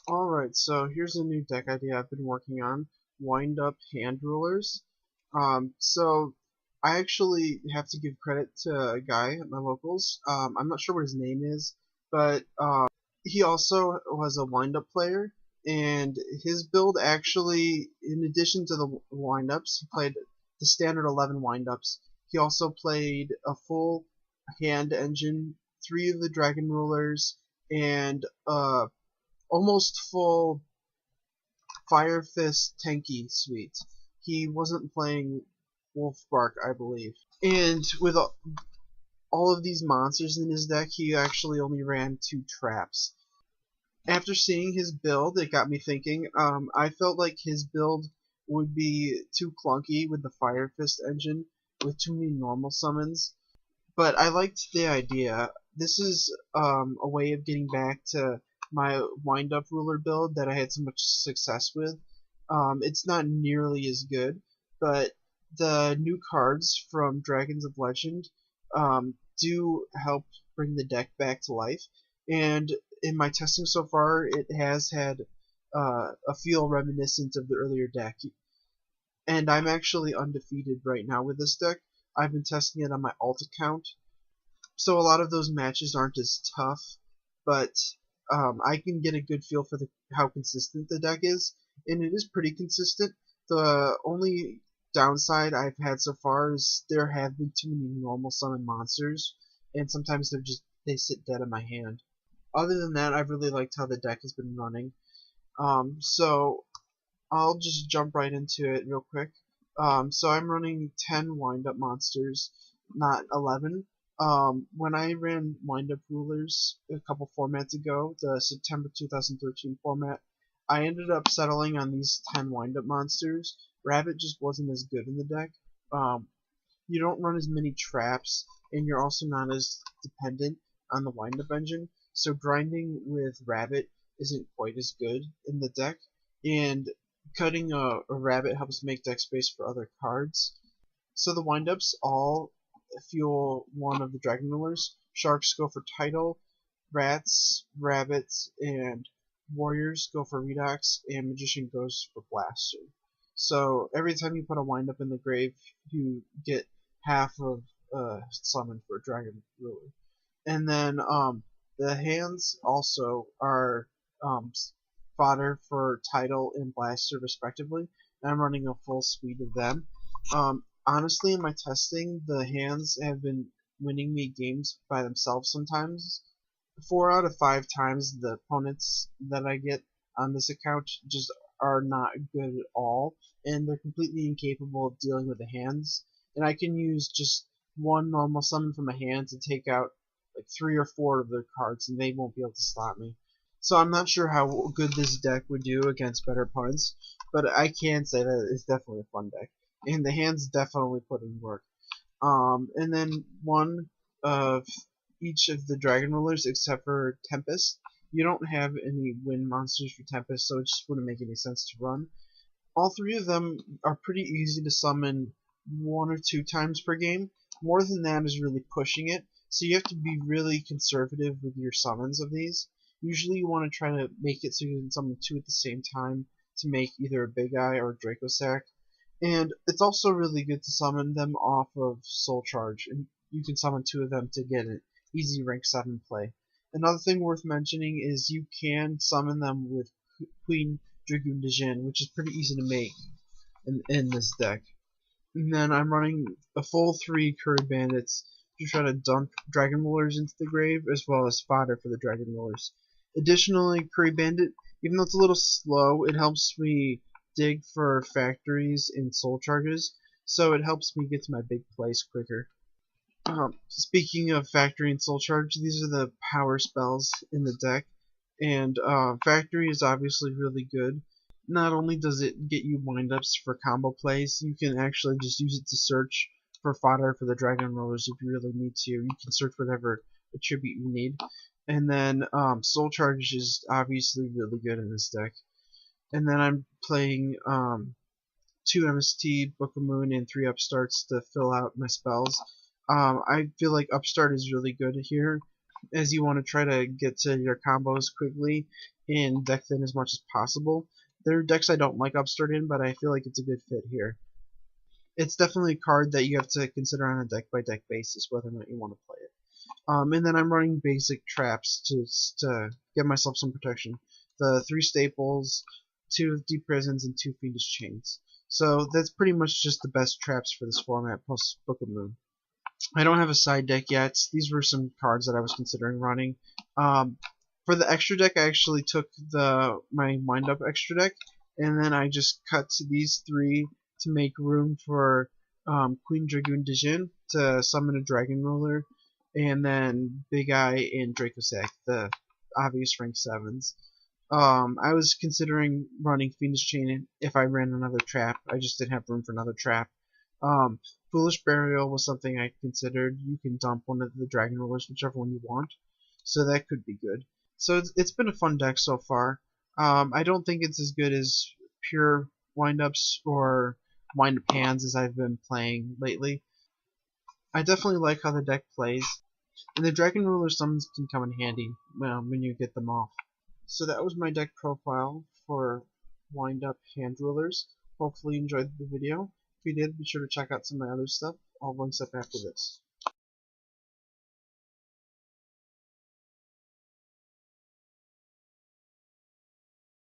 Alright, so here's a new deck idea I've been working on, Wind Up Hand Rulers. So I actually have to give credit to a guy at my locals. I'm not sure what his name is, but he also was a wind up player, and his build actually, in addition to the wind ups, he played the standard 11 wind ups. He also played a full hand engine, 3 of the dragon rulers, and almost full Fire Fist Tenki suite. He wasn't playing Wolfbark, I believe. And with all of these monsters in his deck, he actually only ran 2 traps. After seeing his build, it got me thinking. I felt like his build would be too clunky with the Fire Fist engine, with too many normal summons. But I liked the idea. This is a way of getting back to my wind-up ruler build that I had so much success with. It's not nearly as good, but the new cards from Dragons of Legend do help bring the deck back to life. And in my testing so far, it has had a feel reminiscent of the earlier deck. And I'm actually undefeated right now with this deck. I've been testing it on my alt account, so a lot of those matches aren't as tough, but I can get a good feel for how consistent the deck is, and it is pretty consistent. The only downside I've had so far is there have been too many normal summon monsters, and sometimes they sit dead in my hand. Other than that, I've really liked how the deck has been running. So I'll just jump right into it real quick. So I'm running 10 wind-up monsters, not 11. When I ran wind-up rulers a couple formats ago, the September 2013 format, I ended up settling on these 10 wind-up monsters. Rabbit just wasn't as good in the deck. You don't run as many traps, and you're also not as dependent on the wind-up engine, so grinding with Rabbit isn't quite as good in the deck, and cutting a rabbit helps make deck space for other cards. So the windups all fuel one of the dragon rulers. Sharks go for title, rats, rabbits, and warriors go for redox, and magician goes for blaster. So every time you put a windup in the grave, you get half of summon for a dragon ruler. And then the hands also are um, fodder for title and blaster respectively. And I'm running a full suite of them. Honestly, in my testing, the hands have been winning me games by themselves sometimes. 4 out of 5 times the opponents that I get on this account just are not good at all, and they're completely incapable of dealing with the hands. And I can use just one normal summon from a hand to take out like 3 or 4 of their cards, and they won't be able to stop me. So I'm not sure how good this deck would do against better opponents, but I can say that it's definitely a fun deck, and the hands definitely put in work. And then one of each of the dragon rulers except for Tempest. You don't have any wind monsters for Tempest, so it just wouldn't make any sense to run. All 3 of them are pretty easy to summon 1 or 2 times per game. More than that is really pushing it, so you have to be really conservative with your summons of these. Usually you want to try to make it so you can summon 2 at the same time to make either a Big Eye or a Dracosac. And it's also really good to summon them off of Soul Charge, and you can summon 2 of them to get an easy rank 7 play. Another thing worth mentioning is you can summon them with Queen Dragoon de Jin, which is pretty easy to make in this deck. And then I'm running a full 3 Curry Bandits to try to dunk Dragon Rulers into the grave, as well as fodder for the Dragon Rulers. Additionally, Curry Bandit, even though it's a little slow, it helps me dig for factories and soul charges, so it helps me get to my big plays quicker. Speaking of factory and soul charge, these are the power spells in the deck, and factory is obviously really good. Not only does it get you windups for combo plays, you can actually just use it to search for fodder for the dragon rollers if you really need to. You can search whatever attribute you need. And then soul charge is obviously really good in this deck. And then I'm playing 2 MST, Book of Moon, and 3 Upstarts to fill out my spells. I feel like Upstart is really good here. as you want to try to get to your combos quickly and deck thin as much as possible. There are decks I don't like Upstart in, but I feel like it's a good fit here. It's definitely a card that you have to consider on a deck by deck basis whether or not you want to play it. And then I'm running basic traps to give myself some protection. The 3 staples, 2 deep prisons, and 2 fiendish chains. So that's pretty much just the best traps for this format plus Book of Moon. I don't have a side deck yet. These were some cards that I was considering running. For the extra deck, I actually took my Wind Up extra deck, and then I just cut these 3 to make room for Queen Dragoon Dijin to summon a Dragon Ruler, and then Big Eye and Dracossack, the obvious rank 7s. I was considering running Fiendish Chain if I ran another trap. I just didn't have room for another trap. Foolish Burial was something I considered. You can dump one of the Dragon Rulers, whichever one you want. So that could be good. So it's been a fun deck so far. I don't think it's as good as pure wind-ups or wind-up hands as I've been playing lately. I definitely like how the deck plays. And the Dragon Ruler summons can come in handy when you get them off. So that was my deck profile for Wind Up Hand Rulers. Hopefully you enjoyed the video. If you did, be sure to check out some of my other stuff. All links up after this.